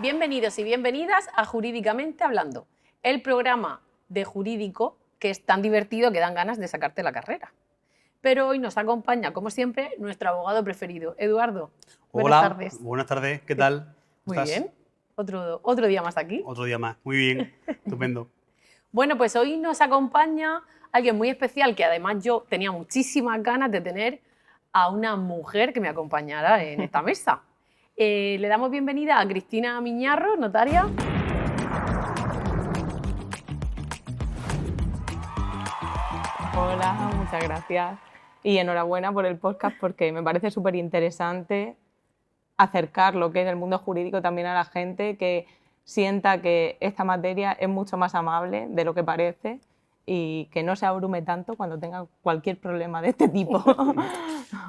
Bienvenidos y bienvenidas a Jurídicamente Hablando, el programa de jurídico que es tan divertido que dan ganas de sacarte la carrera. Pero hoy nos acompaña, como siempre, nuestro abogado preferido, Eduardo. Buenas tardes. Buenas tardes, ¿qué tal? Muy bien, otro día más aquí. Otro día más, muy bien, estupendo. Bueno, pues hoy nos acompaña alguien muy especial que además yo tenía muchísimas ganas de tener a una mujer que me acompañara en esta mesa. Le damos bienvenida a Cristina Miñarro, notaria. Hola, muchas gracias. Y enhorabuena por el podcast porque me parece súper interesante acercar lo que es el mundo jurídico también a la gente, que sienta que esta materia es mucho más amable de lo que parece y que no se abrume tanto cuando tenga cualquier problema de este tipo.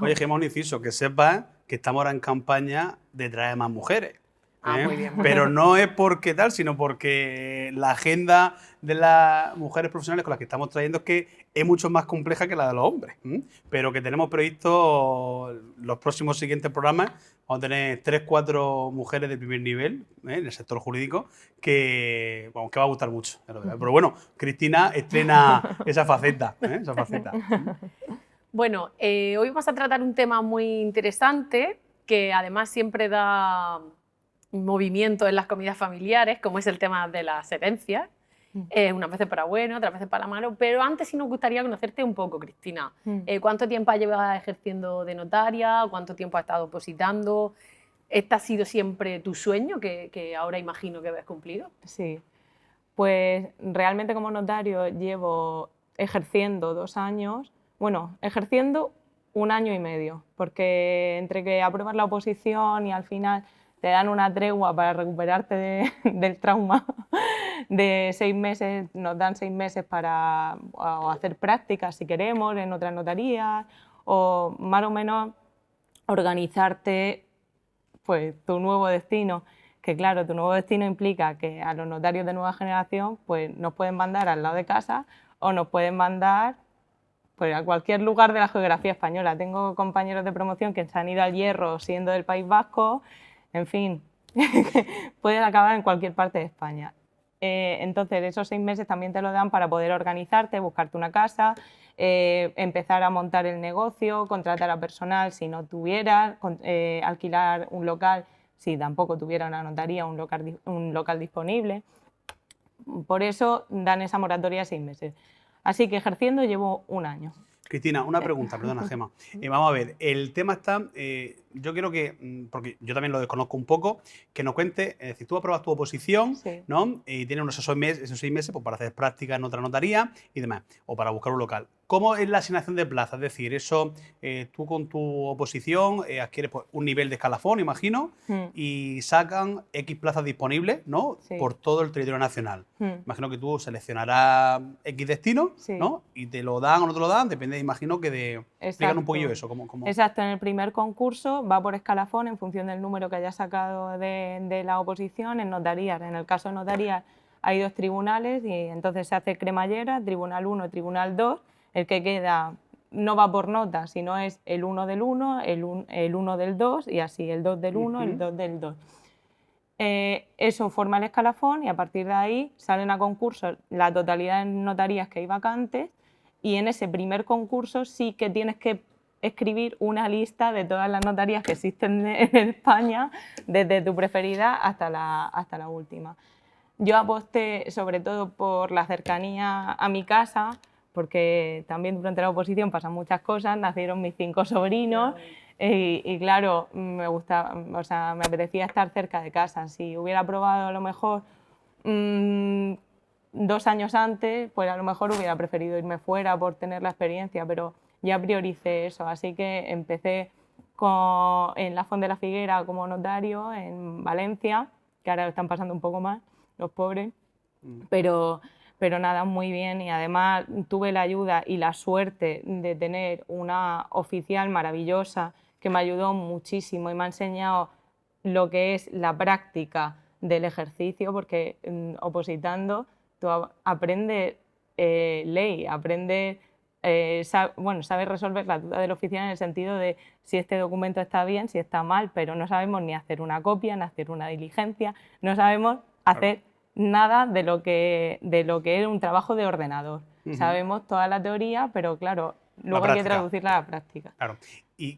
Oye, Gemma, un inciso, que sepas que estamos ahora en campaña de traer más mujeres. Muy bien. Pero no es porque tal, sino porque la agenda de las mujeres profesionales con las que estamos trayendo es que es mucho más compleja que la de los hombres. Pero que tenemos previsto los próximos siguientes programas, vamos a tener 3-4 mujeres de primer nivel en el sector jurídico que va a gustar mucho. Pero bueno, Cristina estrena esa faceta. Bueno, hoy vamos a tratar un tema muy interesante que además siempre da movimiento en las comidas familiares, como es el tema de las herencias, unas veces para bueno, otras veces para malo, pero antes sí nos gustaría conocerte un poco, Cristina. ¿Cuánto tiempo has llevado ejerciendo de notaria? ¿Cuánto tiempo has estado opositando? ¿Este ha sido siempre tu sueño, que ahora imagino que ves cumplido? Sí, pues realmente como notario llevo ejerciendo 2 años, bueno, ejerciendo 1 año y medio, porque entre que apruebas la oposición y al final te dan una tregua para recuperarte del trauma de 6 meses, nos dan 6 meses para hacer prácticas si queremos en otras notarías o más o menos organizarte pues tu nuevo destino, que claro, tu nuevo destino implica que a los notarios de nueva generación pues nos pueden mandar al lado de casa o nos pueden mandar pues a cualquier lugar de la geografía española. Tengo compañeros de promoción que se han ido al Hierro siendo del País Vasco, en fin, pueden acabar en cualquier parte de España. Entonces, esos 6 meses también te lo dan para poder organizarte, buscarte una casa, empezar a montar el negocio, contratar a personal si no tuvieras, alquilar un local si tampoco tuviera una notaría, un local disponible. Por eso dan esa moratoria de 6 meses. Así que ejerciendo llevo 1 año. Cristina, una pregunta, perdona, Gemma. Vamos a ver, el tema está, yo quiero que, porque yo también lo desconozco un poco, que nos cuente, es decir, tú apruebas tu oposición, Sí. ¿no? Y tienes esos 6 meses pues, para hacer prácticas en otra notaría y demás, o para buscar un local. ¿Cómo es la asignación de plazas? Es decir, eso, tú con tu oposición adquieres pues, un nivel de escalafón, imagino, y sacan X plazas disponibles, ¿no? Sí. Por todo el territorio nacional. Imagino que tú seleccionarás X destino, Sí. ¿no? Y te lo dan o no te lo dan, depende, imagino que de... Explícanos un poquillo eso. Exacto, en el primer concurso va por escalafón en función del número que hayas sacado de la oposición. En notarías, en el caso de notarías hay 2 tribunales y entonces se hace cremallera, tribunal 1, tribunal 2, el que queda no va por nota, sino es el 1 del 1, el 1 del 2 y así, el 2 del 1, el 2 del 2. Eso forma el escalafón y a partir de ahí salen a concurso la totalidad de notarías que hay vacantes y en ese primer concurso sí que tienes que escribir una lista de todas las notarías que existen en España, desde tu preferida hasta la última. Yo aposté sobre todo por la cercanía a mi casa, porque también durante la oposición pasan muchas cosas, nacieron mis 5 sobrinos y claro, me apetecía estar cerca de casa. Si hubiera probado a lo mejor 2 años antes, pues a lo mejor hubiera preferido irme fuera por tener la experiencia, pero ya prioricé eso, así que empecé en la Font de la Figuera como notario en Valencia, que ahora están pasando un poco más los pobres, pero nada, muy bien, y además tuve la ayuda y la suerte de tener una oficial maravillosa que me ayudó muchísimo y me ha enseñado lo que es la práctica del ejercicio, porque opositando tú aprendes ley, aprendes sabes resolver la duda del oficial en el sentido de si este documento está bien, si está mal, pero no sabemos ni hacer una copia, ni hacer una diligencia, no sabemos hacer nada de lo que es un trabajo de ordenador. Sabemos toda la teoría, pero claro, luego hay que traducirla a la práctica. Claro. ¿Y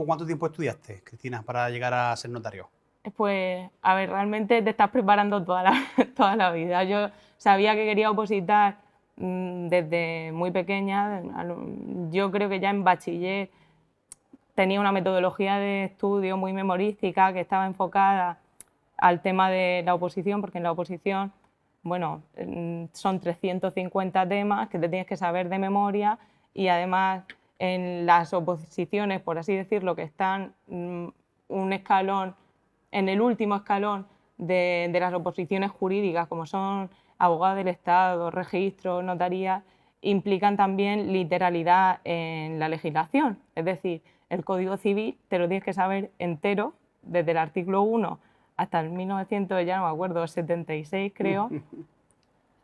cuánto tiempo estudiaste, Cristina, para llegar a ser notario? Pues, a ver, realmente te estás preparando toda la vida. Yo sabía que quería opositar desde muy pequeña. Yo creo que ya en bachiller tenía una metodología de estudio muy memorística que estaba enfocada al tema de la oposición, porque en la oposición, bueno, son 350 temas que te tienes que saber de memoria y además en las oposiciones, por así decirlo, que están un escalón, en el último escalón de las oposiciones jurídicas, como son abogado del Estado, registro, notaría, implican también literalidad en la legislación. Es decir, el Código Civil te lo tienes que saber entero, desde el artículo 1 hasta el 1900, ya no me acuerdo, 76 creo,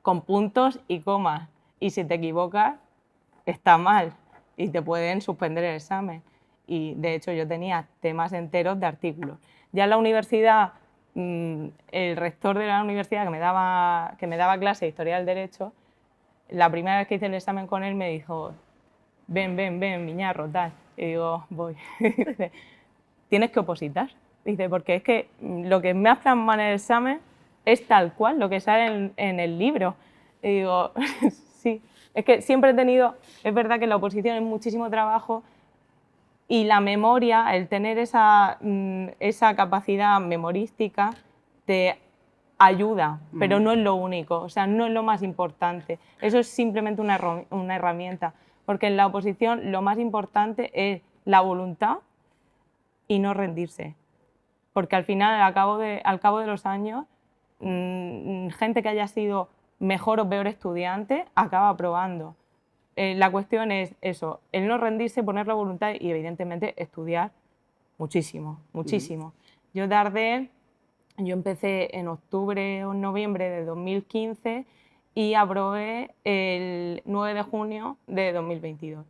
con puntos y comas. Y si te equivocas, está mal y te pueden suspender el examen. Y de hecho yo tenía temas enteros de artículos. Ya en la universidad, el rector de la universidad que me daba clase de Historia del Derecho, la primera vez que hice el examen con él me dijo, ven, Miñarro, tal. Y digo, voy. Dice, tienes que opositar. Dice, porque es que lo que me has plasmado en el examen es tal cual lo que sale en el libro. Y digo, sí, es que siempre he tenido, es verdad que la oposición es muchísimo trabajo y la memoria, el tener esa capacidad memorística te ayuda, pero no es lo único, o sea, no es lo más importante. Eso es simplemente una herramienta, porque en la oposición lo más importante es la voluntad y no rendirse. Porque al final, al cabo de los años, gente que haya sido mejor o peor estudiante acaba aprobando. La cuestión es eso, el no rendirse, poner la voluntad y evidentemente estudiar muchísimo, muchísimo. Yo empecé en octubre o noviembre de 2015 y aprobé el 9 de junio de 2022.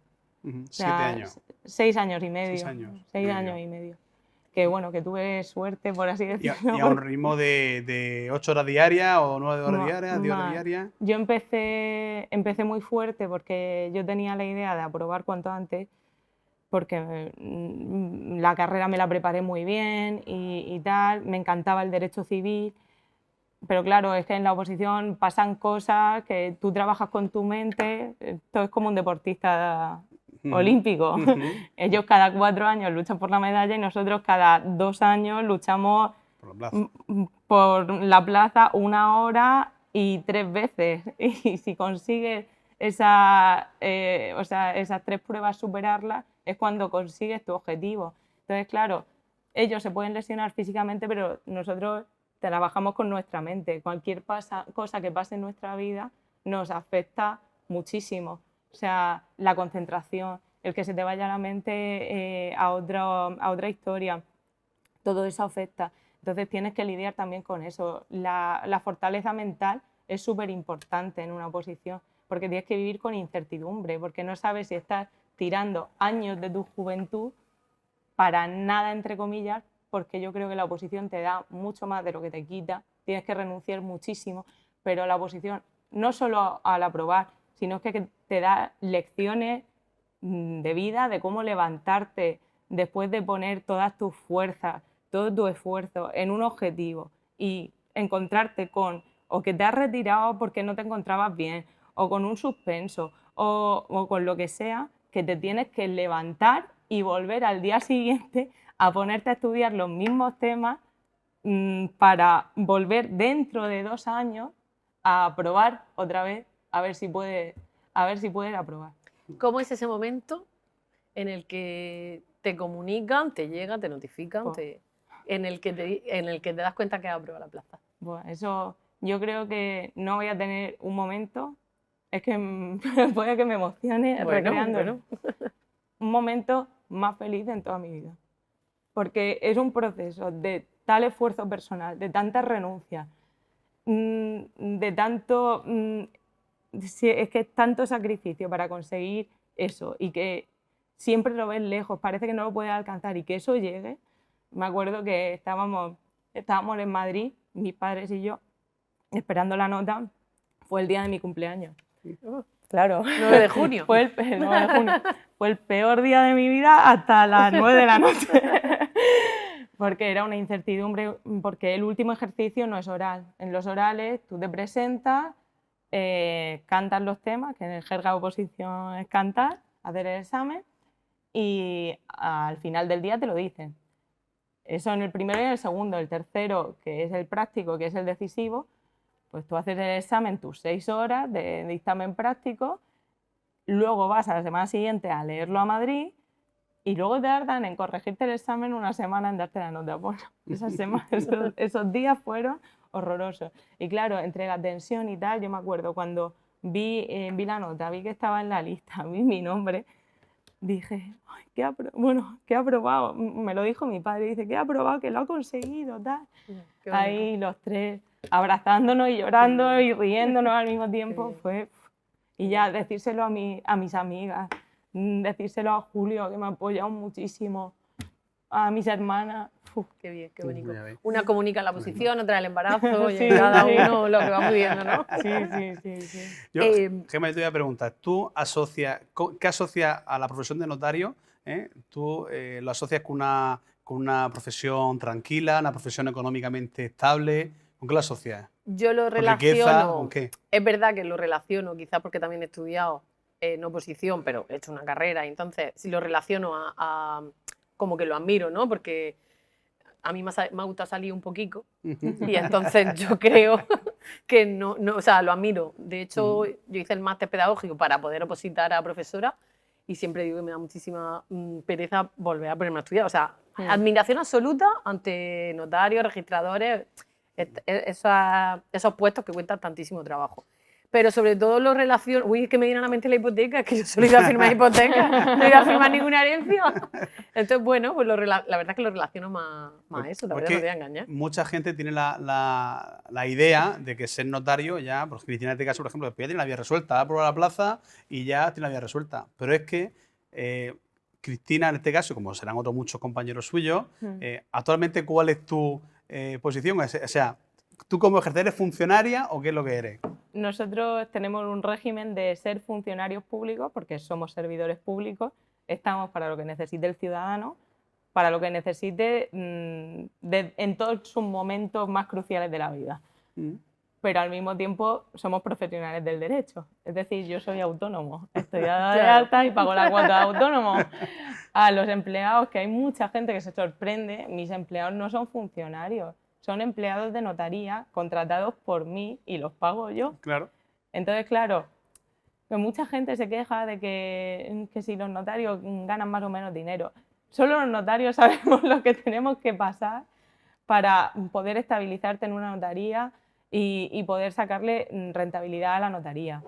7 años. 6 años y medio. 6 años. 6 años y medio. Que bueno, que tuve suerte, por así decirlo. ¿Y a un ritmo de 8 horas diarias o 9 horas diarias, 10 horas diarias? Yo empecé muy fuerte porque yo tenía la idea de aprobar cuanto antes, porque la carrera me la preparé muy bien y tal, me encantaba el derecho civil, pero claro, es que en la oposición pasan cosas que tú trabajas con tu mente, esto es como un deportista olímpico. Ellos cada 4 años luchan por la medalla y nosotros cada 2 años luchamos por la plaza 1 hora y 3 veces. Y si consigues esas 3 pruebas superarlas, es cuando consigues tu objetivo. Entonces, claro, ellos se pueden lesionar físicamente, pero nosotros trabajamos con nuestra mente. Cualquier cosa que pase en nuestra vida nos afecta muchísimo. O sea, la concentración, el que se te vaya la mente a otra historia, todo eso afecta. Entonces tienes que lidiar también con eso. La fortaleza mental es súper importante en una oposición, porque tienes que vivir con incertidumbre, porque no sabes si estás tirando años de tu juventud para nada, entre comillas, porque yo creo que la oposición te da mucho más de lo que te quita, tienes que renunciar muchísimo, pero la oposición no solo al aprobar, sino que te da lecciones de vida, de cómo levantarte después de poner todas tus fuerzas, todo tu esfuerzo en un objetivo y encontrarte con o que te has retirado porque no te encontrabas bien, o con un suspenso, o con lo que sea, que te tienes que levantar y volver al día siguiente a ponerte a estudiar los mismos temas para volver dentro de 2 años a aprobar otra vez, a ver si puedes aprobar. ¿Cómo es ese momento en el que te comunican, te llegan, te notifican, en el que te das cuenta que has aprobado la plaza? Bueno, eso yo creo que no voy a tener un momento, es que puede que me emocione recreándolo. Un momento más feliz en toda mi vida. Porque es un proceso de tal esfuerzo personal, de tanta renuncia, de tanto, es que tanto sacrificio para conseguir eso y que siempre lo ves lejos, parece que no lo puedes alcanzar y que eso llegue. Me acuerdo que estábamos en Madrid, mis padres y yo, esperando la nota, fue el día de mi cumpleaños. Claro. 9 de junio. Fue el 9 de junio. Fue el peor día de mi vida hasta las 9 de la noche. Porque era una incertidumbre, porque el último ejercicio no es oral. En los orales tú te presentas, cantas los temas, que en el jerga de oposición es cantar, hacer el examen, y al final del día te lo dicen. Eso en el primero y en el segundo. El tercero, que es el práctico, que es el decisivo, pues tú haces el examen tus 6 horas de dictamen práctico, luego vas a la semana siguiente a leerlo a Madrid y luego te tardan en corregirte el examen una semana en darte la nota. Bueno, esos días fueron horrorosos. Y claro, entre la tensión y tal, yo me acuerdo cuando vi la nota, vi que estaba en la lista, vi mi nombre, dije, ay, ¿qué he aprobado? Me lo dijo mi padre, dice, ¿qué he aprobado? Que lo ha conseguido, tal. Ahí los tres abrazándonos y llorando y riéndonos al mismo tiempo. Y ya decírselo a mis amigas, decírselo a Julio, que me ha apoyado muchísimo, a mis hermanas. Qué bien, qué bonito. Una comunica la posición, otra el embarazo, y Sí, cada sí. uno lo que va viviendo, ¿no? Sí. Yo, Gemma, yo te voy a preguntar, ¿qué asocias a la profesión de notario? ¿Tú lo asocias con una profesión tranquila, una profesión económicamente estable? ¿Con qué lo asocias? Yo lo ¿Con riqueza? relaciono, ¿Con qué? es verdad que lo relaciono, quizás porque también he estudiado en oposición, pero he hecho una carrera, y entonces si lo relaciono como que lo admiro, ¿no? Porque a mí me ha gustado salir un poquito y entonces yo creo que no, o sea, lo admiro. De hecho, yo hice el máster pedagógico para poder opositar a profesora y siempre digo que me da muchísima pereza volver a ponerme a estudiar. O sea, admiración absoluta ante notarios, registradores, esos puestos que cuentan tantísimo trabajo. Pero sobre todo lo relaciono... Uy, es que me viene a la mente la hipoteca, es que yo solo he ido a firmar hipoteca, no he ido a firmar ninguna herencia. Entonces, bueno, pues la verdad es que lo relaciono más a eso, la verdad, no te voy a engañar. Mucha gente tiene la idea de que ser notario ya, pues Cristina en este caso, por ejemplo, después ya tiene la vida resuelta, ha aprobado la plaza y ya tiene la vida resuelta. Pero es que Cristina, en este caso, como serán otros muchos compañeros suyos, actualmente, ¿cuál es tu posición? O sea, ¿tú como ejercer eres funcionaria o qué es lo que eres? Nosotros tenemos un régimen de ser funcionarios públicos porque somos servidores públicos, estamos para lo que necesite el ciudadano, para lo que necesite en todos sus momentos más cruciales de la vida. Pero al mismo tiempo somos profesionales del derecho, es decir, yo soy autónomo, estoy dada de alta y pago la cuota de autónomo. A los empleados, que hay mucha gente que se sorprende, mis empleados no son funcionarios, son empleados de notaría contratados por mí y los pago yo. Claro. Entonces, claro, que mucha gente se queja de que si los notarios ganan más o menos dinero. Solo los notarios sabemos lo que tenemos que pasar para poder estabilizarte en una notaría y poder sacarle rentabilidad a la notaría.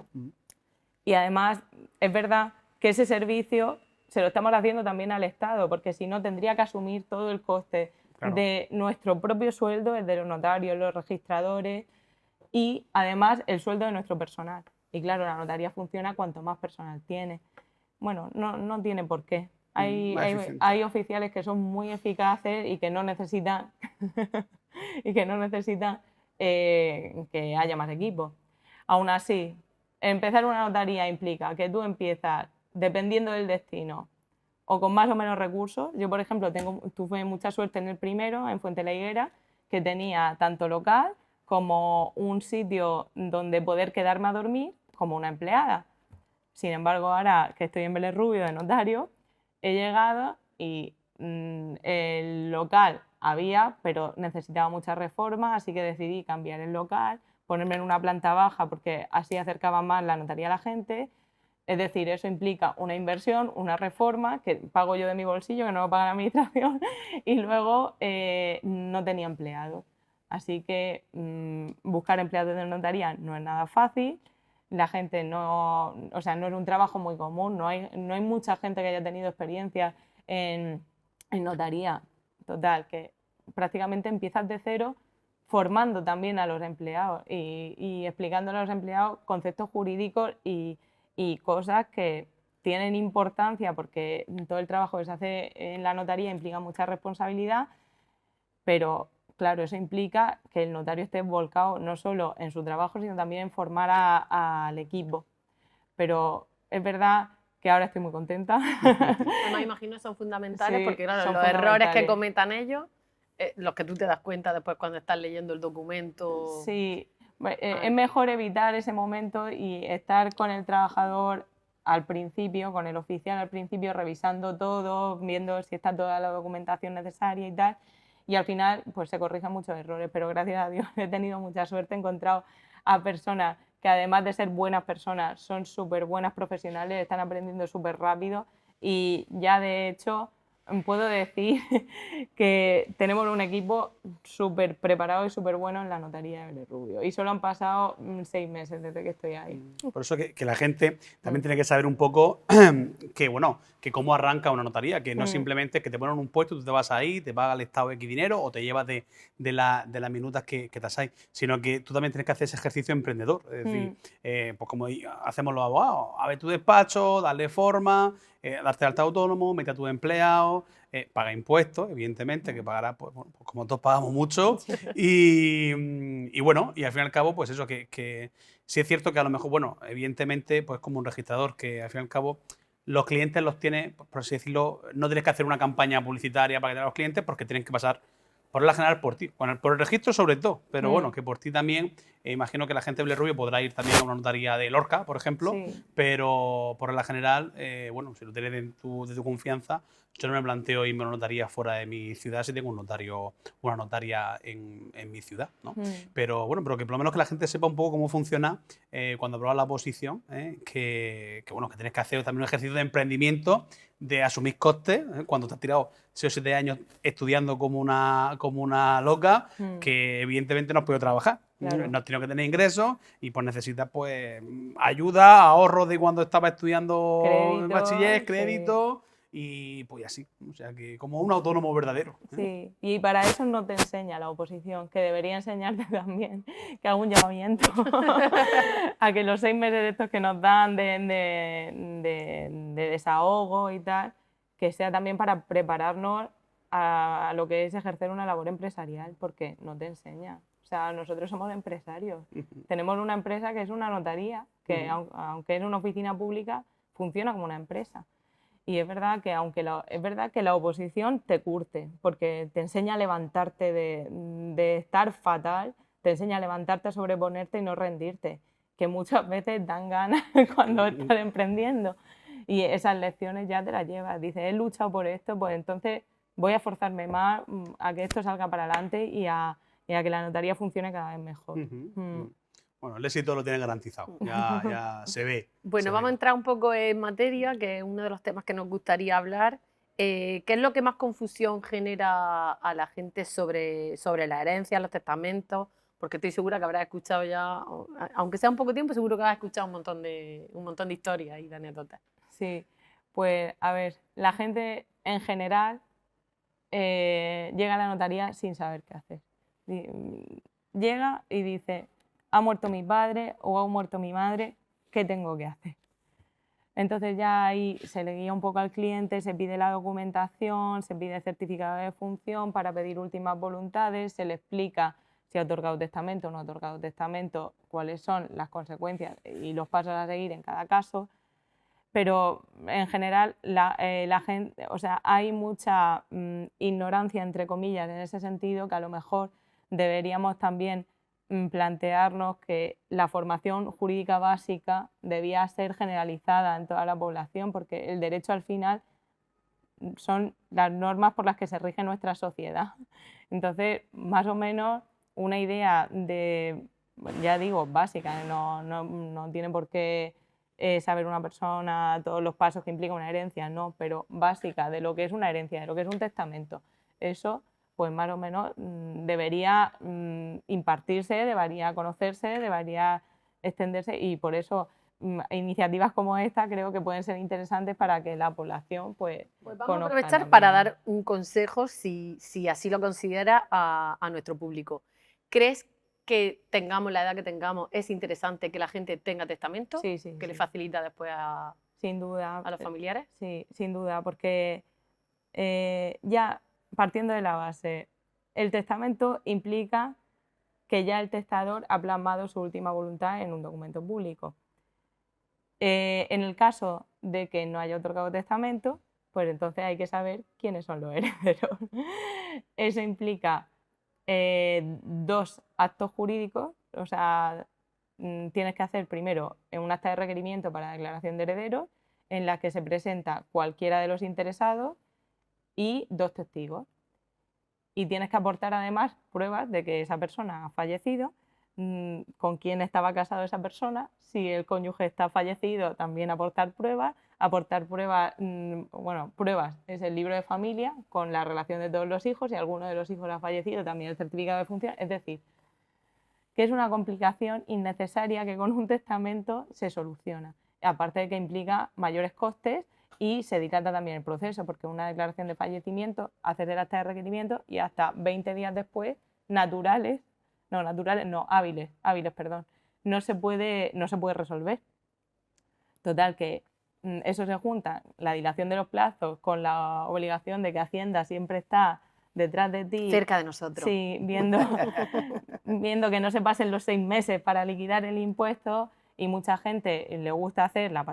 Y además, es verdad que ese servicio se lo estamos haciendo también al Estado, porque si no tendría que asumir todo el coste de nuestro propio sueldo, el de los notarios, los registradores y además el sueldo de nuestro personal. Y claro, la notaría funciona cuanto más personal tiene. Bueno, no tiene por qué. Hay oficiales que son muy eficaces y que no necesitan que haya más equipo. Aún así, empezar una notaría implica que tú empiezas, dependiendo del destino, o con más o menos recursos. Yo, por ejemplo, tuve mucha suerte en el primero, en Fuente la Higuera, que tenía tanto local como un sitio donde poder quedarme a dormir como una empleada. Sin embargo, ahora que estoy en Vélez Rubio de notario, he llegado y el local había, pero necesitaba muchas reformas, así que decidí cambiar el local, ponerme en una planta baja porque así acercaba más la notaría a la gente. Es decir, eso implica una inversión, una reforma que pago yo de mi bolsillo, que no lo paga la administración, y luego no tenía empleados. Así que buscar empleados de notaría no es nada fácil. La gente no es un trabajo muy común, no hay mucha gente que haya tenido experiencia en notaría. Total, que prácticamente empiezas de cero formando también a los empleados y explicándole a los empleados conceptos jurídicos y cosas que tienen importancia porque todo el trabajo que se hace en la notaría implica mucha responsabilidad, pero claro, eso implica que el notario esté volcado no solo en su trabajo, sino también en formar al equipo. Pero es verdad que ahora estoy muy contenta. Además, imagino que son fundamentales, Sí, porque claro, son los errores que fundamentales. cometan ellos, los que tú te das cuenta después cuando estás leyendo el documento. Sí, es mejor evitar ese momento y estar con el trabajador al principio, con el oficial al principio, revisando todo, viendo si está toda la documentación necesaria y tal. Y al final pues se corrigen muchos errores, pero gracias a Dios he tenido mucha suerte, he encontrado a personas que además de ser buenas personas son súper buenas profesionales, están aprendiendo súper rápido y ya de hecho puedo decir que tenemos un equipo súper preparado y súper bueno en la notaría de Vélez Rubio y solo han pasado 6 meses desde que estoy ahí. Por eso que la gente también tiene que saber un poco que, bueno, que cómo arranca una notaría, que no simplemente es que te ponen un puesto, tú te vas ahí, te paga el Estado X dinero o te llevas de las minutas que tasáis, sino que tú también tienes que hacer ese ejercicio emprendedor. Es decir, pues como hacemos los abogados, a ver tu despacho, darle forma, darte de alta autónomo, mete a tus empleados, paga impuestos, evidentemente, que pagará, pues, bueno, pues como todos pagamos mucho. Y bueno, y al fin y al cabo, pues eso, que sí es cierto que a lo mejor, bueno, evidentemente, pues como un registrador, que al fin y al cabo los clientes los tiene, por así decirlo, no tienes que hacer una campaña publicitaria para que tengan los clientes porque tienen que pasar por la general por ti, por el registro sobre todo, pero bueno, que por ti también, imagino que la gente de Vélez Rubio podrá ir también a una notaría de Lorca, por ejemplo, Sí. pero por la general, bueno, si lo tienes de tu confianza, yo no me planteo irme a una notaría fuera de mi ciudad si tengo un notario, una notaria en mi ciudad, ¿no? Pero bueno, pero que por lo menos que la gente sepa un poco cómo funciona cuando apruebas la oposición, bueno, que tienes que hacer también un ejercicio de emprendimiento, de asumir costes, cuando te has tirado 6 o 7 años estudiando como una loca, que evidentemente no has podido trabajar. Claro. No has tenido que tener ingresos y pues necesitas pues ayuda, ahorros de cuando estaba estudiando el bachiller, crédito y pues así. O sea que como un autónomo verdadero. Sí, y para eso no te enseña la oposición, que debería enseñarte también, que hago un llamamiento a que los 6 meses de estos que nos dan de desahogo y tal, que sea también para prepararnos a lo que es ejercer una labor empresarial, porque no te enseña. O sea, nosotros somos empresarios. Tenemos una empresa que es una notaría, que aunque es una oficina pública, funciona como una empresa. Y es verdad que es verdad que la oposición te curte, porque te enseña a levantarte de estar fatal, te enseña a levantarte, a sobreponerte y no rendirte, que muchas veces dan ganas cuando estás emprendiendo. Y esas lecciones ya te las llevas. Dices, he luchado por esto, pues entonces voy a esforzarme más a que esto salga para adelante y a que la notaría funcione cada vez mejor. Bueno, el éxito lo tienen garantizado, ya se ve. Bueno, vamos a entrar un poco en materia, que es uno de los temas que nos gustaría hablar. ¿Qué es lo que más confusión genera a la gente sobre la herencia, los testamentos? Porque estoy segura que habrás escuchado ya, aunque sea un poco tiempo, seguro que has escuchado un montón de historias y de anécdotas. Sí, pues a ver, la gente en general llega a la notaría sin saber qué hacer. Llega y dice, ha muerto mi padre o ha muerto mi madre, ¿qué tengo que hacer? Entonces ya ahí se le guía un poco al cliente, se pide la documentación, se pide certificado de defunción para pedir últimas voluntades, se le explica si ha otorgado testamento o no ha otorgado testamento, cuáles son las consecuencias y los pasos a seguir en cada caso. Pero en general la gente, o sea, hay mucha ignorancia, entre comillas, en ese sentido, que a lo mejor deberíamos también plantearnos que la formación jurídica básica debía ser generalizada en toda la población, porque el derecho al final son las normas por las que se rige nuestra sociedad. Entonces, más o menos una idea de, ya digo, básica, no tiene por qué saber una persona todos los pasos que implica una herencia, no, pero básica de lo que es una herencia, de lo que es un testamento. Eso, pues más o menos debería impartirse, debería conocerse, debería extenderse y por eso iniciativas como esta creo que pueden ser interesantes para que la población pues vamos a aprovechar para dar un consejo, si así lo considera, a nuestro público. ¿Crees que tengamos la edad que tengamos, es interesante que la gente tenga testamento? Sí, que le facilita después a sin duda. a los familiares? Sí, sin duda, porque ya partiendo de la base, el testamento implica que ya el testador ha plasmado su última voluntad en un documento público. En el caso de que no haya otorgado testamento, pues entonces hay que saber quiénes son los herederos. Eso implica 2 actos jurídicos, o sea, tienes que hacer primero un acta de requerimiento para la declaración de herederos, en la que se presenta cualquiera de los interesados y 2 testigos. Y tienes que aportar además pruebas de que esa persona ha fallecido, con quién estaba casado esa persona, si el cónyuge está fallecido, también aportar pruebas, bueno, pruebas es el libro de familia con la relación de todos los hijos, si alguno de los hijos ha fallecido, también el certificado de función, es decir, que es una complicación innecesaria que con un testamento se soluciona, aparte de que implica mayores costes y se dilata también el proceso, porque una declaración de fallecimiento, hacer el acta de requerimiento y hasta 20 días después, hábiles, perdón, no se puede resolver. Total, que eso se junta, la dilación de los plazos con la obligación de que Hacienda siempre está detrás de ti. Cerca de nosotros. Sí, viendo que no se pasen los 6 meses para liquidar el impuesto, y mucha gente le gusta hacer las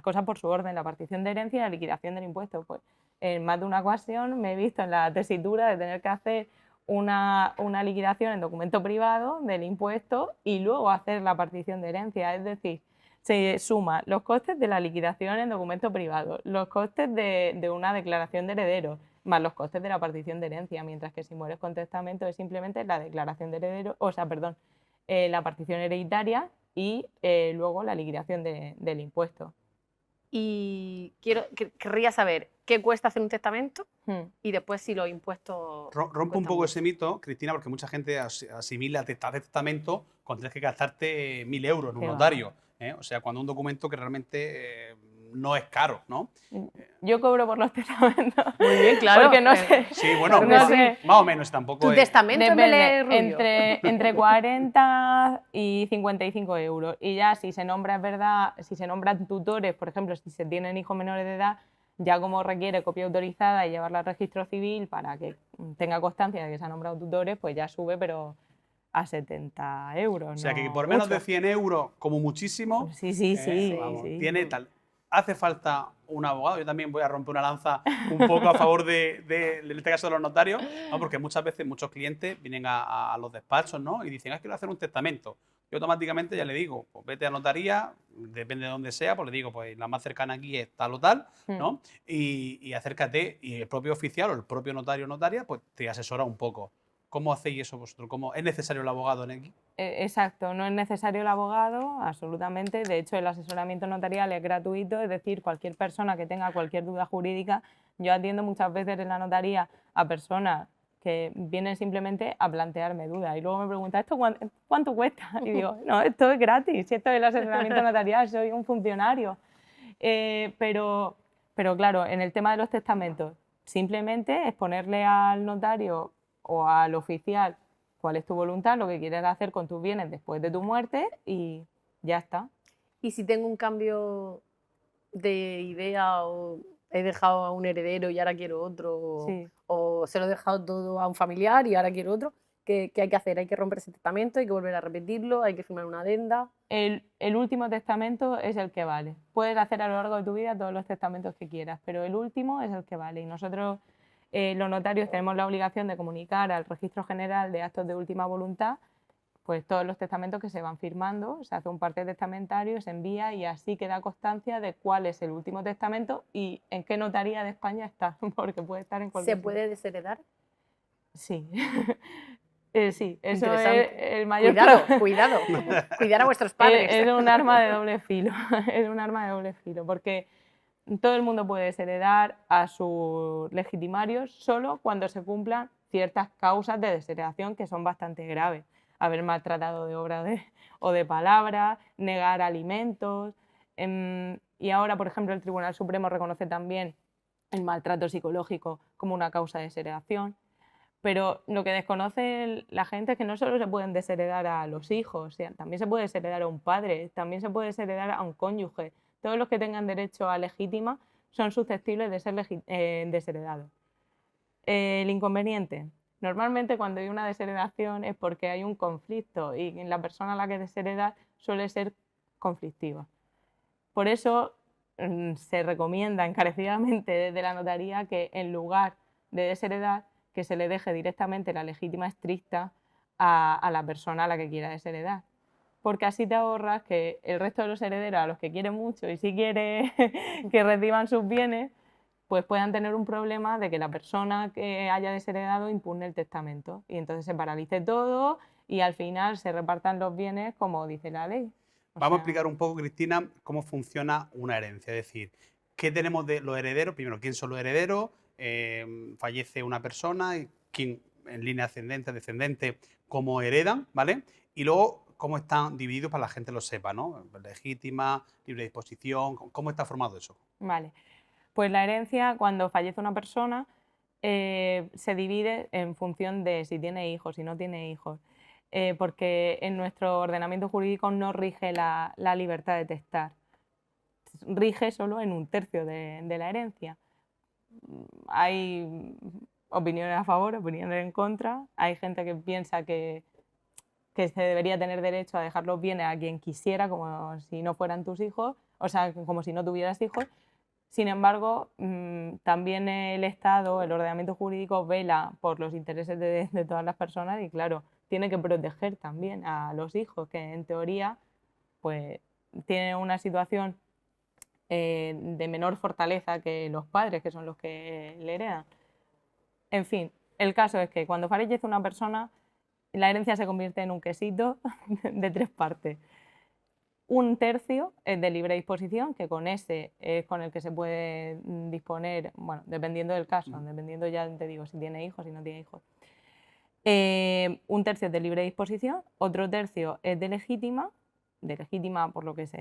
cosas por su orden, la partición de herencia y la liquidación del impuesto. Pues en más de una ocasión me he visto en la tesitura de tener que hacer una liquidación en documento privado del impuesto y luego hacer la partición de herencia. Es decir, se suman los costes de la liquidación en documento privado, los costes de una declaración de herederos, más los costes de la partición de herencia, mientras que si mueres con testamento es simplemente la declaración de herederos, la partición hereditaria y luego la liquidación del impuesto. Y querría saber qué cuesta hacer un testamento y después si los impuestos... Rompe un poco ese mito, Cristina, porque mucha gente asimila testamento con tener que gastarte 1.000 euros en un notario. O sea, cuando un documento que realmente no es caro, ¿no? Yo cobro por los testamentos. Muy bien, claro. Porque no sé. Sí, bueno, no sé. más o menos tampoco. ¿Tu testamento depende, entre 40 y 55 euros. Y ya si se nombra, es verdad, si se nombran tutores, por ejemplo, si se tienen hijos menores de edad, ya como requiere copia autorizada y llevarla al registro civil para que tenga constancia de que se han nombrado tutores, pues ya sube, pero a 70 euros. O sea, que por menos de 100 euros, como muchísimo, sí. tiene tal. Hace falta un abogado. Yo también voy a romper una lanza un poco a favor en este caso de los notarios, ¿no? Porque muchas veces muchos clientes vienen a los despachos, ¿no? Y dicen, quiero hacer un testamento. Yo automáticamente ya le digo, pues vete a notaría, depende de dónde sea, pues le digo, pues la más cercana aquí es tal o tal, ¿no? Y acércate, y el propio oficial o el propio notario o notaria, pues te asesora un poco. ¿Cómo hacéis eso vosotros? ¿Es necesario el abogado en aquí? Exacto, no es necesario el abogado, absolutamente. De hecho, el asesoramiento notarial es gratuito, es decir, cualquier persona que tenga cualquier duda jurídica. Yo atiendo muchas veces en la notaría a personas que vienen simplemente a plantearme dudas y luego me preguntan, ¿esto cuánto cuesta? Y digo, no, esto es gratis, si esto es el asesoramiento notarial, soy un funcionario. Pero claro, en el tema de los testamentos, simplemente es ponerle al notario o al oficial cuál es tu voluntad, lo que quieres hacer con tus bienes después de tu muerte y ya está. ¿Y si tengo un cambio de idea o he dejado a un heredero y ahora quiero otro, o se lo he dejado todo a un familiar y ahora quiero otro? ¿Qué hay que hacer? ¿Hay que romper ese testamento? ¿Hay que volver a repetirlo? ¿Hay que firmar una adenda? El último testamento es el que vale. Puedes hacer a lo largo de tu vida todos los testamentos que quieras, pero el último es el que vale. Y nosotros, los notarios, tenemos la obligación de comunicar al Registro General de Actos de Última Voluntad pues todos los testamentos que se van firmando, se hace un parte testamentario, se envía y así queda constancia de cuál es el último testamento y en qué notaría de España está, porque puede estar en cualquier ¿Se puede desheredar? Sí. Sí, eso es el mayor... Cuidado, cuidar a vuestros padres. Es un arma de doble filo, es un arma de doble filo, porque todo el mundo puede desheredar a sus legitimarios solo cuando se cumplan ciertas causas de desheredación que son bastante graves. Haber maltratado de obra o de palabra, negar alimentos. Y ahora, por ejemplo, el Tribunal Supremo reconoce también el maltrato psicológico como una causa de desheredación. Pero lo que desconoce la gente es que no solo se pueden desheredar a los hijos, o sea, también se puede desheredar a un padre, también se puede desheredar a un cónyuge, todos los que tengan derecho a legítima son susceptibles de ser desheredados. El inconveniente. Normalmente cuando hay una desheredación es porque hay un conflicto y la persona a la que desheredar suele ser conflictiva. Por eso se recomienda encarecidamente desde la notaría que en lugar de desheredar, que se le deje directamente la legítima estricta a la persona a la que quiera desheredar. Porque así te ahorras que el resto de los herederos, a los que quiere mucho y si quiere que reciban sus bienes, pues puedan tener un problema de que la persona que haya desheredado impugne el testamento y entonces se paralice todo y al final se repartan los bienes como dice la ley. Vamos a explicar un poco, Cristina, cómo funciona una herencia. Es decir, ¿qué tenemos de los herederos? Primero, ¿quién son los herederos? Fallece una persona, quién en línea ascendente, descendente, cómo heredan, ¿vale? Y luego, cómo están divididos para que la gente lo sepa, ¿no? Legítima, libre disposición, ¿cómo está formado eso? Vale. Pues la herencia, cuando fallece una persona, se divide en función de si tiene hijos, si no tiene hijos, porque en nuestro ordenamiento jurídico no rige la libertad de testar, rige solo en un tercio de la herencia. Hay opiniones a favor, opiniones en contra, hay gente que piensa que se debería tener derecho a dejar los bienes a quien quisiera, como si no fueran tus hijos, o sea, como si no tuvieras hijos. Sin embargo, también el Estado, el ordenamiento jurídico, vela por los intereses de todas las personas y, claro, tiene que proteger también a los hijos, que en teoría pues, tienen una situación de menor fortaleza que los padres, que son los que le heredan. En fin, el caso es que cuando fallece una persona, la herencia se convierte en un quesito de 3 partes. Un tercio es de libre disposición, que con ese es con el que se puede disponer, bueno, dependiendo del caso, dependiendo ya te digo si tiene hijos, si no tiene hijos. Un tercio es de libre disposición, otro tercio es de legítima por lo que es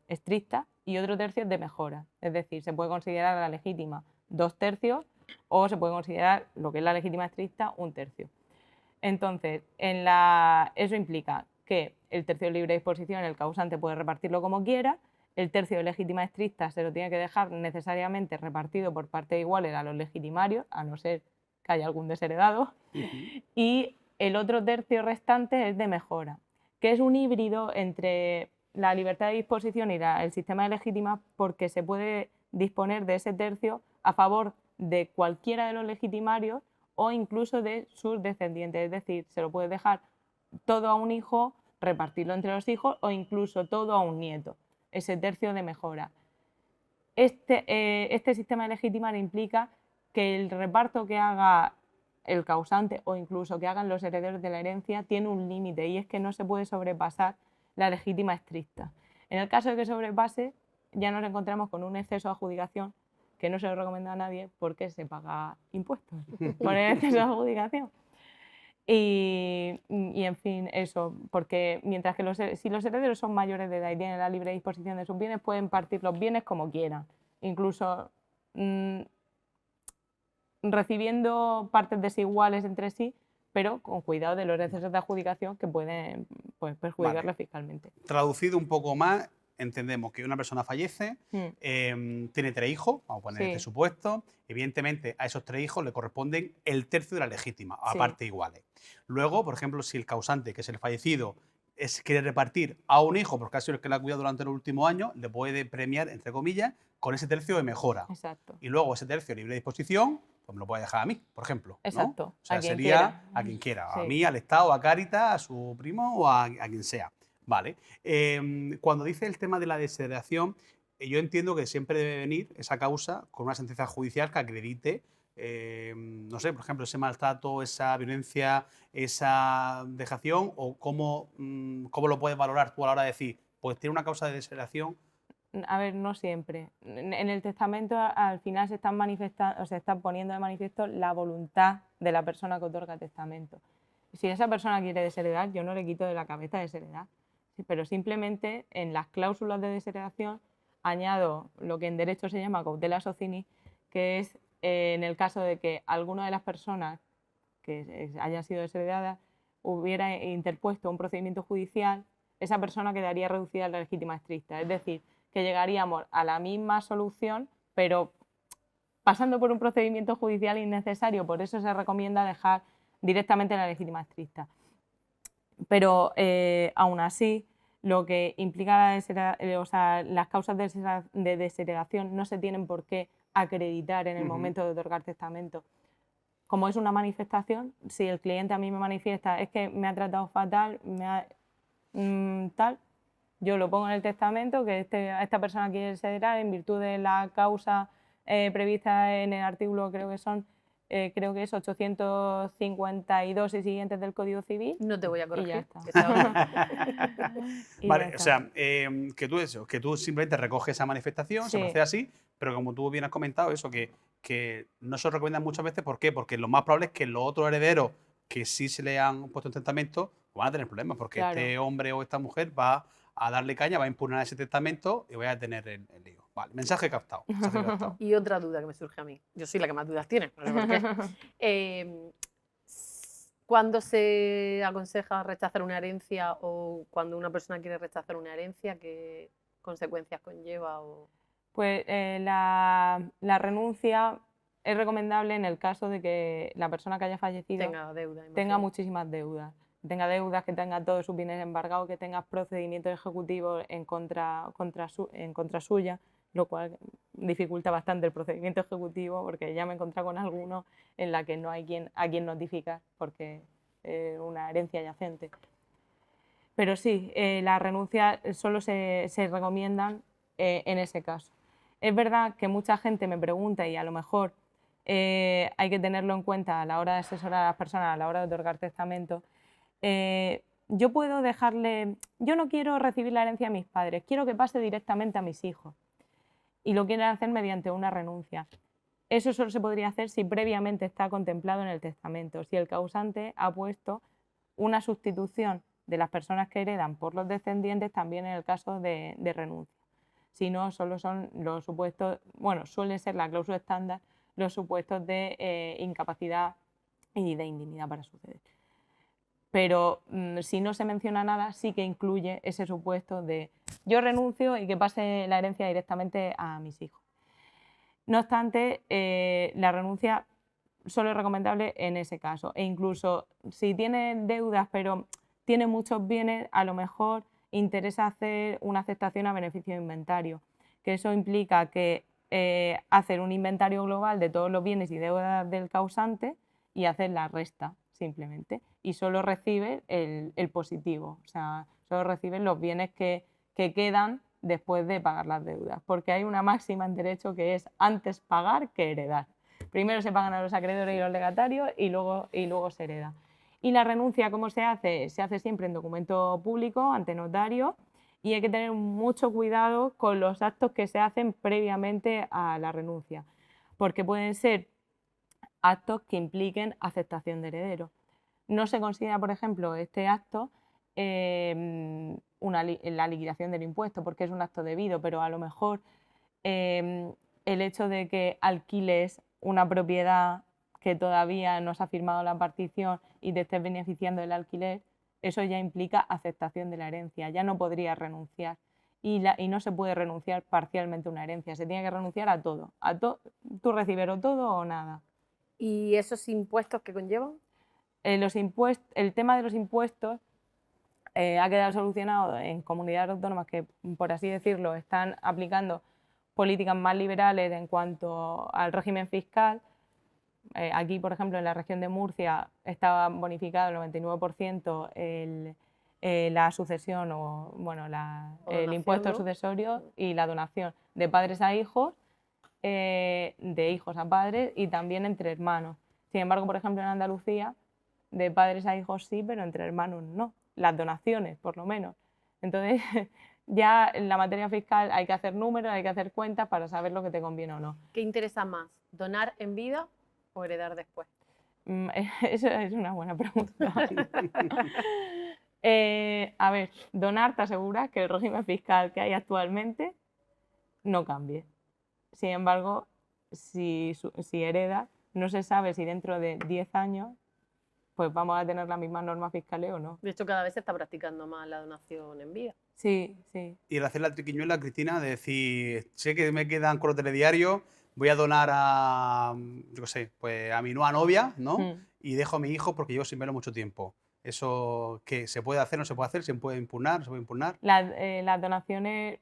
estricta, y otro tercio es de mejora. Es decir, se puede considerar la legítima 2 tercios o se puede considerar lo que es la legítima estricta 1 tercio. Entonces, eso implica que el tercio de libre disposición, el causante puede repartirlo como quiera, el tercio de legítima estricta se lo tiene que dejar necesariamente repartido por partes iguales a los legitimarios, a no ser que haya algún desheredado, y el otro tercio restante es de mejora, que es un híbrido entre la libertad de disposición y el sistema de legítima, porque se puede disponer de ese tercio a favor de cualquiera de los legitimarios o incluso de sus descendientes, es decir, se lo puede dejar todo a un hijo, repartirlo entre los hijos o incluso todo a un nieto, ese tercio de mejora. Este sistema de legitimar implica que el reparto que haga el causante o incluso que hagan los herederos de la herencia tiene un límite y es que no se puede sobrepasar la legítima estricta. En el caso de que sobrepase, ya nos encontramos con un exceso de adjudicación que no se lo recomienda a nadie porque se paga impuestos por el exceso de adjudicación. Y en fin, eso, porque mientras que si los herederos son mayores de edad y tienen la libre disposición de sus bienes, pueden partir los bienes como quieran, incluso recibiendo partes desiguales entre sí, pero con cuidado de los excesos de adjudicación que pueden perjudicarle fiscalmente. Traducido un poco más, entendemos que una persona fallece, tiene 3 hijos, vamos a poner este supuesto, evidentemente a esos 3 hijos le corresponden el tercio de la legítima, a partes iguales. Luego, por ejemplo, si el causante, que es el fallecido, quiere repartir a un hijo, porque ha sido el que la ha cuidado durante los últimos años, le puede premiar, entre comillas, con ese tercio de mejora. Exacto. Y luego ese tercio de libre disposición, pues me lo puede dejar a mí, por ejemplo. Exacto. ¿no? O sea, a quien sería quiera. a quien quiera, Sí. a mí, al Estado, a Cáritas, a su primo o a quien sea. Vale. Cuando dice el tema de la desheredación, yo entiendo que siempre debe venir esa causa con una sentencia judicial que acredite, no sé, por ejemplo, ese maltrato, esa violencia, esa dejación, o cómo lo puedes valorar tú a la hora de decir, pues tiene una causa de desheredación. A ver, no siempre. En el testamento al final se están manifestando, o se está poniendo de manifiesto la voluntad de la persona que otorga el testamento. Si esa persona quiere desheredar, yo no le quito de la cabeza desheredar, pero simplemente en las cláusulas de desheredación añado lo que en derecho se llama cautela socinis, que es en el caso de que alguna de las personas que hayan sido desheredadas hubiera interpuesto un procedimiento judicial, esa persona quedaría reducida a la legítima estricta. Es decir, que llegaríamos a la misma solución, pero pasando por un procedimiento judicial innecesario. Por eso se recomienda dejar directamente la legítima estricta. Pero aún así, lo que implica las causas de desheredación no se tienen por qué acreditar en el momento de otorgar testamento. Como es una manifestación, si el cliente a mí me manifiesta es que me ha tratado fatal, tal, yo lo pongo en el testamento que esta persona quiere desheredar en virtud de la causa prevista en el artículo, creo que es 852 y siguientes del Código Civil. No te voy a corregir. Y ya está. que sea- Vale, o sea, que tú simplemente recoges esa manifestación, se Sí. procede así, pero como tú bien has comentado, eso que no se recomienda muchas veces. ¿Por qué? Porque lo más probable es que los otros herederos que sí se le han puesto en testamento van a tener problemas, porque Claro. este hombre o esta mujer va a darle caña, va a impugnar ese testamento y vaya a tener el lío. Vale, mensaje captado. Mensaje captado. Y otra duda que me surge a mí. Yo soy la que más dudas tiene, no sé por qué. ¿Cuándo se aconseja rechazar una herencia o cuando una persona quiere rechazar una herencia, qué consecuencias conlleva? Pues la renuncia es recomendable en el caso de que la persona que haya fallecido Tenga deuda. tenga imagino. muchísimas deudas. Tenga deudas, que tenga todos sus bienes embargados, que tenga procedimientos ejecutivos en contra suya, lo cual dificulta bastante el procedimiento ejecutivo, porque ya me he encontrado con algunos en la que no hay a quien notificar porque es una herencia yacente. Pero sí, las renuncias solo se recomiendan en ese caso. Es verdad que mucha gente me pregunta, y a lo mejor hay que tenerlo en cuenta a la hora de asesorar a las personas, a la hora de otorgar testamento. Yo puedo dejarle, yo no quiero recibir la herencia de mis padres, quiero que pase directamente a mis hijos, y lo quieren hacer mediante una renuncia. Eso solo se podría hacer si previamente está contemplado en el testamento, si el causante ha puesto una sustitución de las personas que heredan por los descendientes también en el caso de renuncia. Si no, solo son los supuestos, bueno, suele ser la cláusula estándar, los supuestos de incapacidad y de indignidad para suceder. Pero si no se menciona nada, sí que incluye ese supuesto de yo renuncio y que pase la herencia directamente a mis hijos. No obstante, la renuncia solo es recomendable en ese caso. E incluso si tiene deudas pero tiene muchos bienes, a lo mejor interesa hacer una aceptación a beneficio de inventario, que eso implica que hacer un inventario global de todos los bienes y deudas del causante y hacer la resta simplemente. Y solo recibe el positivo, o sea, solo reciben los bienes que quedan después de pagar las deudas, porque hay una máxima en derecho que es antes pagar que heredar. Primero se pagan a los acreedores y los legatarios y luego se hereda. Y la renuncia, ¿cómo se hace? Se hace siempre en documento público, ante notario, y hay que tener mucho cuidado con los actos que se hacen previamente a la renuncia, porque pueden ser actos que impliquen aceptación de heredero. No se considera, por ejemplo, este acto la liquidación del impuesto, porque es un acto debido, pero a lo mejor el hecho de que alquiles una propiedad que todavía no se ha firmado la partición y te estés beneficiando del alquiler, eso ya implica aceptación de la herencia, ya no podrías renunciar. Y no se puede renunciar parcialmente a una herencia, se tiene que renunciar a todo. Tú recibes o todo o nada. ¿Y esos impuestos que conllevan? El tema de los impuestos ha quedado solucionado en comunidades autónomas que, por así decirlo, están aplicando políticas más liberales en cuanto al régimen fiscal. Aquí, por ejemplo, en la región de Murcia estaba bonificado el 99% la sucesión o bueno, el impuesto sucesorio y la donación de padres a hijos, de hijos a padres y también entre hermanos. Sin embargo, por ejemplo, en Andalucía, de padres a hijos sí, pero entre hermanos no. Las donaciones, por lo menos. Entonces, ya en la materia fiscal hay que hacer números, hay que hacer cuentas para saber lo que te conviene o no. ¿Qué interesa más, donar en vida o heredar después? Eso es una buena pregunta. A ver, donar te asegura que el régimen fiscal que hay actualmente no cambie. Sin embargo, si heredas, no se sabe si dentro de 10 años pues vamos a tener las mismas normas fiscales o no. De hecho, cada vez se está practicando más la donación en vida. Sí, sí. Y el hacer la triquiñuela, Cristina, de decir, sé que me quedan con los telediarios, voy a donar a, yo qué sé, pues a mi nueva novia, ¿no? Y dejo a mi hijo porque llevo sin verlo mucho tiempo. ¿Eso qué? ¿Se puede hacer, no se puede hacer? ¿Se puede impugnar, no se puede impugnar? Las donaciones,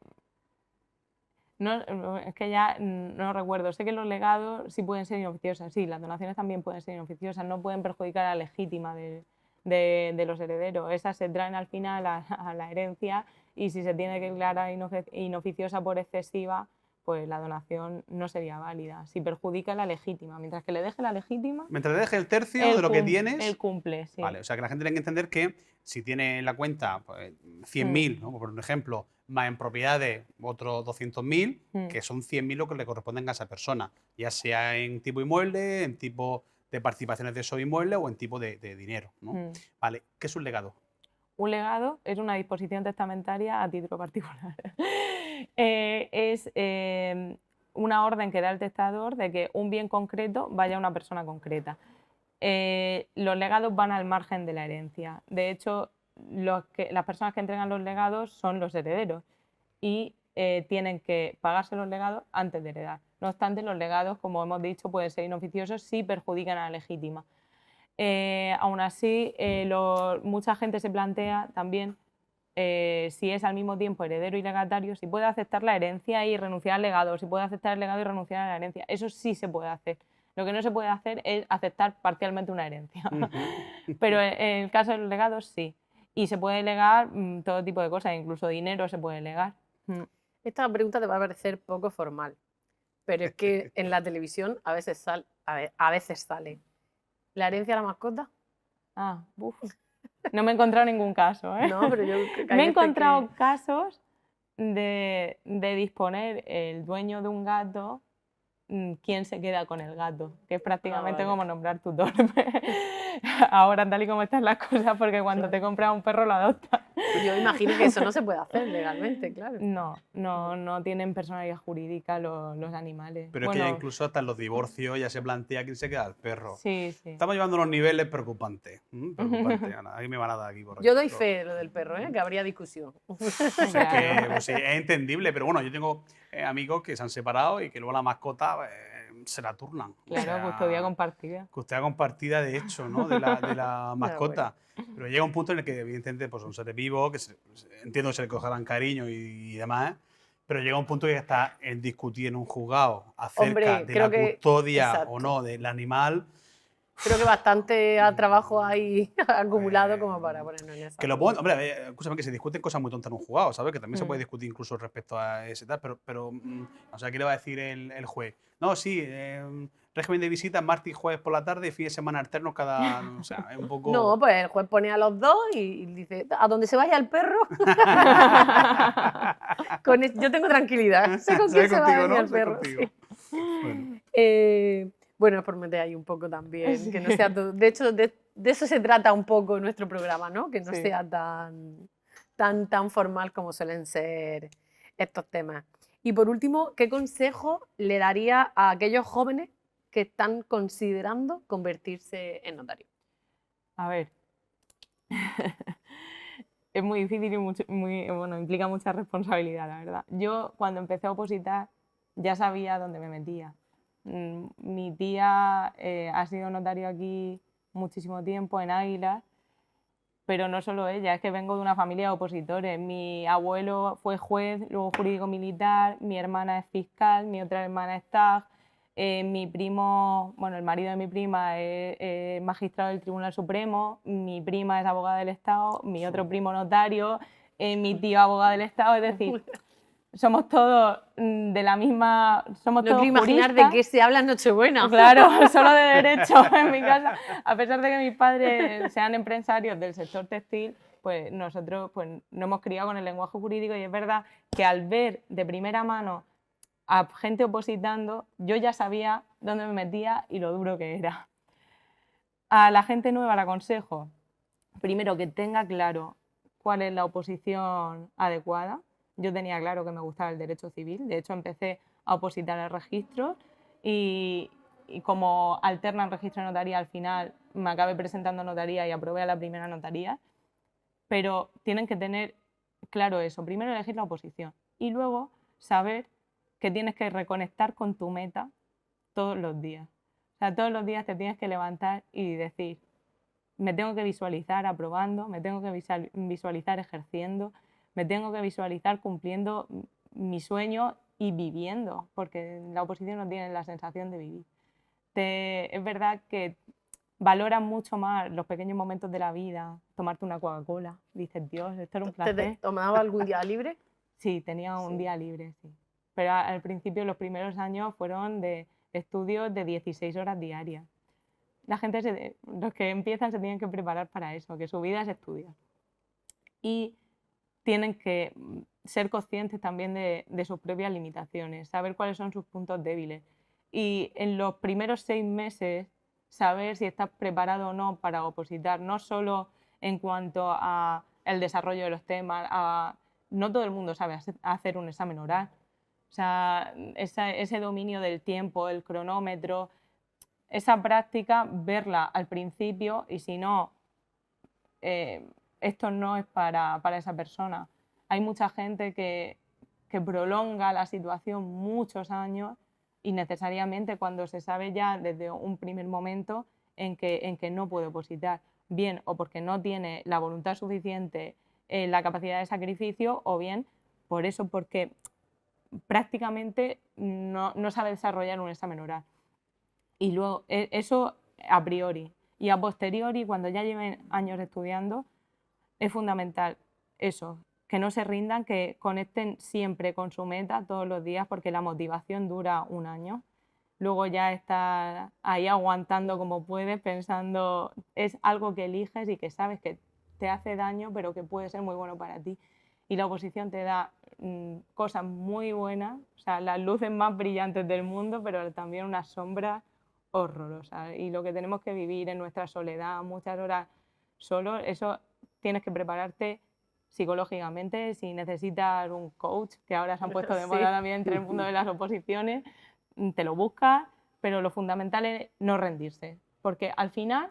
es que ya no recuerdo, sé que los legados sí pueden ser inoficiosas, sí, las donaciones también pueden ser inoficiosas, no pueden perjudicar a la legítima de los herederos, esas se traen al final a la herencia y si se tiene que declarar inoficiosa por excesiva, pues la donación no sería válida, si perjudica a la legítima, mientras que le deje la legítima... Mientras le deje el tercio de lo que tienes... Él cumple, sí. Vale, o sea que la gente tiene que entender que si tiene en la cuenta pues, 100.000, ¿no? Por ejemplo, más en propiedades otros 200.000, que son 100.000 lo que le corresponden a esa persona, ya sea en tipo inmueble, en tipo de participaciones de esos inmuebles o en tipo de dinero, ¿no? Vale, ¿qué es un legado? Un legado es una disposición testamentaria a título particular. Es una orden que da el testador de que un bien concreto vaya a una persona concreta. Los legados van al margen de la herencia. De hecho, las personas que entregan los legados son los herederos y tienen que pagarse los legados antes de heredar. No obstante, los legados, como hemos dicho, pueden ser inoficiosos si perjudican a la legítima. Aún así, mucha gente se plantea también si es al mismo tiempo heredero y legatario, si puede aceptar la herencia y renunciar al legado, si puede aceptar el legado y renunciar a la herencia. Eso sí se puede hacer. Lo que no se puede hacer es aceptar parcialmente una herencia. Pero en el caso de los legados, sí. Y se puede legar todo tipo de cosas, incluso dinero se puede legar. Esta pregunta te va a parecer poco formal, pero es que en la televisión a veces sale. ¿La herencia a la mascota? Ah, uf. No me he encontrado ningún caso, ¿eh? No, pero yo creo que hay me he veces encontrado casos de disponer el dueño de un gato quién se queda con el gato, que es prácticamente como nombrar tutor. Ahora, tal y como están las cosas, porque cuando te compras un perro lo adoptas. Yo imagino que eso no se puede hacer legalmente, claro. No tienen personalidad jurídica los animales. Pero es que ya incluso hasta en los divorcios ya se plantea quién se queda el perro. Sí, sí. Estamos llevando unos niveles preocupantes. Preocupantes, Ana. Ahí me van a dar aquí por Yo doy fe lo del perro, que habría discusión. Es que pues, sí, es entendible, pero bueno, yo tengo amigos que se han separado y que luego la mascota se la turnan. Claro, custodia compartida. Custodia compartida, de hecho, ¿no? de la mascota. Bueno. Pero llega un punto en el que, evidentemente, pues son seres vivos, que entiendo que se le cogerán cariño y demás, pero llega un punto que está en discutir en un juzgado acerca de la custodia o no del animal. Creo que bastante trabajo hay acumulado como para ponernos en eso. Que lo pongan, hombre, escúchame, que se discuten cosas muy tontas en un juzgado, ¿sabes? Que también se puede discutir incluso respecto a ese tal, pero o sea, ¿qué le va a decir el juez? No, sí, régimen de visitas martes y jueves por la tarde y fin de semana alternos cada... O sea, es un poco... No, pues el juez pone a los dos y dice, a donde se vaya el perro, yo tengo tranquilidad. Sé con quién se va a el perro. Sí. Bueno. Bueno, es por meter ahí un poco también, que no sea todo. De hecho, de eso se trata un poco nuestro programa, ¿no? Que no sea tan formal como suelen ser estos temas. Y por último, ¿qué consejo le daría a aquellos jóvenes que están considerando convertirse en notario? A ver, es muy difícil y implica mucha responsabilidad, la verdad. Yo, cuando empecé a opositar, ya sabía dónde me metía. Mi tía ha sido notario aquí muchísimo tiempo, en Águilas, pero no solo ella, es que vengo de una familia de opositores. Mi abuelo fue juez, luego jurídico militar, mi hermana es fiscal, mi otra hermana es TAG, mi primo, bueno, el marido de mi prima es magistrado del Tribunal Supremo, mi prima es abogada del Estado, mi otro primo notario, mi tío abogado del Estado, es decir... Somos todos de la misma... Somos no todos quiero imaginar juristas. De qué se habla en Nochebuena. Claro, solo de derecho en mi casa. A pesar de que mis padres sean empresarios del sector textil, pues nosotros pues, nos hemos criado con el lenguaje jurídico y es verdad que al ver de primera mano a gente opositando, yo ya sabía dónde me metía y lo duro que era. A la gente nueva le aconsejo, primero, que tenga claro cuál es la oposición adecuada. Yo tenía claro que me gustaba el derecho civil, de hecho empecé a opositar el registro y como alterna el registro de notaría al final me acabé presentando a notaría y aprobé a la primera notaría, pero tienen que tener claro eso, primero elegir la oposición y luego saber que tienes que reconectar con tu meta todos los días. O sea, todos los días te tienes que levantar y decir, me tengo que visualizar aprobando, me tengo que visualizar ejerciendo, me tengo que visualizar cumpliendo mi sueño y viviendo, porque la oposición no tiene la sensación de vivir. Es verdad que valoras mucho más los pequeños momentos de la vida, tomarte una Coca-Cola, dices, Dios, esto era un placer. ¿Te tomabas algún día libre? Sí, tenía un día libre, sí. Pero al principio, los primeros años fueron de estudios de 16 horas diarias. La gente, los que empiezan se tienen que preparar para eso, que su vida es estudiar. Y tienen que ser conscientes también de sus propias limitaciones, saber cuáles son sus puntos débiles. Y en los primeros 6 meses, saber si estás preparado o no para opositar, no solo en cuanto al desarrollo de los temas, no todo el mundo sabe hacer un examen oral. O sea, ese dominio del tiempo, el cronómetro, esa práctica, verla al principio y si no, esto no es para esa persona. Hay mucha gente que prolonga la situación muchos años y necesariamente cuando se sabe ya desde un primer momento en que no puede opositar, bien o porque no tiene la voluntad suficiente, la capacidad de sacrificio, o bien por eso, porque prácticamente no sabe desarrollar un examen oral. Y luego, eso a priori. Y a posteriori, cuando ya lleven años estudiando, es fundamental eso, que no se rindan, que conecten siempre con su meta todos los días, porque la motivación dura un año. Luego ya estar ahí aguantando como puedes, pensando, es algo que eliges y que sabes que te hace daño, pero que puede ser muy bueno para ti. Y la oposición te da cosas muy buenas, o sea, las luces más brillantes del mundo, pero también unas sombras horrorosas. Y lo que tenemos que vivir en nuestra soledad, muchas horas solo, eso tienes que prepararte psicológicamente. Si necesitas un coach, que ahora se han puesto de moda también entre el mundo de las oposiciones, te lo buscas, pero lo fundamental es no rendirse, porque al final,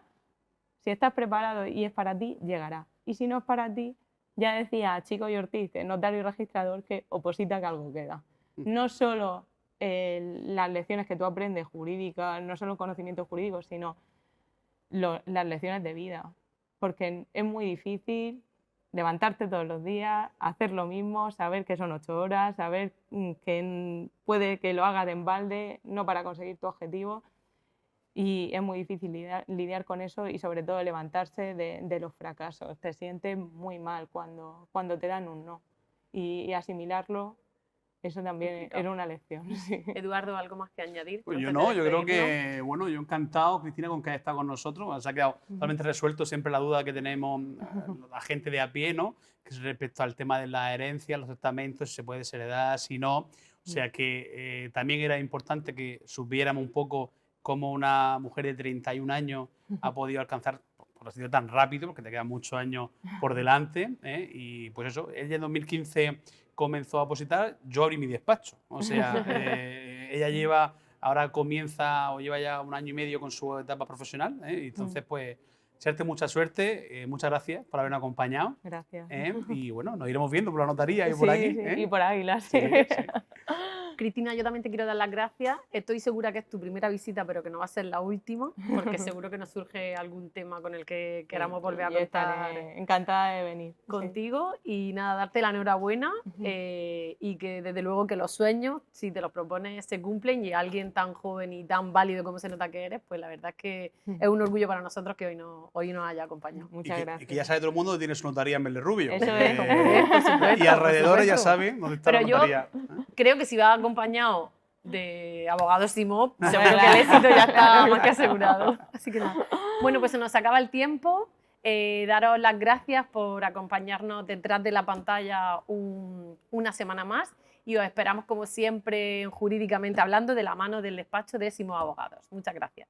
si estás preparado y es para ti, llegará. Y si no es para ti, ya decía Chico y Ortiz, notario y registrador, que oposita que algo queda. No solo las lecciones que tú aprendes jurídicas, no solo conocimientos jurídicos, sino las lecciones de vida, porque es muy difícil levantarte todos los días, hacer lo mismo, saber que son 8 horas, saber que puede que lo hagas en balde, no para conseguir tu objetivo, y es muy difícil lidiar con eso y sobre todo levantarse de los fracasos. Te sientes muy mal cuando te dan un no, y asimilarlo. Eso también era una lección. Sí. Eduardo, ¿algo más que añadir? Pues yo no, yo creo que, bueno, yo encantado, Cristina, con que haya estado con nosotros. Se ha quedado totalmente resuelto siempre la duda que tenemos la gente de a pie, ¿no? Que es respecto al tema de la herencia, los testamentos, si se puede desheredar, si no. O sea que también era importante que supiéramos un poco cómo una mujer de 31 años ha podido alcanzar, por así decirlo, tan rápido, porque te quedan muchos años por delante, ¿eh? Y pues eso, ella en 2015 comenzó a opositar, yo abrí mi despacho. O sea, ella ahora comienza o lleva ya un año y medio con su etapa profesional, ¿eh? Y entonces, pues, desearte mucha suerte, muchas gracias por habernos acompañado. Gracias. Y bueno, nos iremos viendo por la notaría y por aquí. Sí, y por Águila, sí. Cristina, yo también te quiero dar las gracias. Estoy segura que es tu primera visita, pero que no va a ser la última, porque seguro que nos surge algún tema con el que queramos volver a contar. Encantada de venir contigo. Y nada, darte la enhorabuena y que desde luego que los sueños, si te los propones, se cumplen, y alguien tan joven y tan válido como se nota que eres, pues la verdad es que es un orgullo para nosotros que hoy nos haya acompañado. Muchas gracias. Y que ya sabe todo el mundo que tiene su notaría en Melderrubio. Eso es. Por supuesto, y alrededor ya saben dónde está la notaría. Creo que si va acompañado de abogados Simó, seguro que el éxito ya está más que asegurado. Así que nada. Bueno, pues se nos acaba el tiempo. Daros las gracias por acompañarnos detrás de la pantalla una semana más, y os esperamos como siempre en Jurídicamente Hablando, de la mano del despacho de Simó Abogados. Muchas gracias.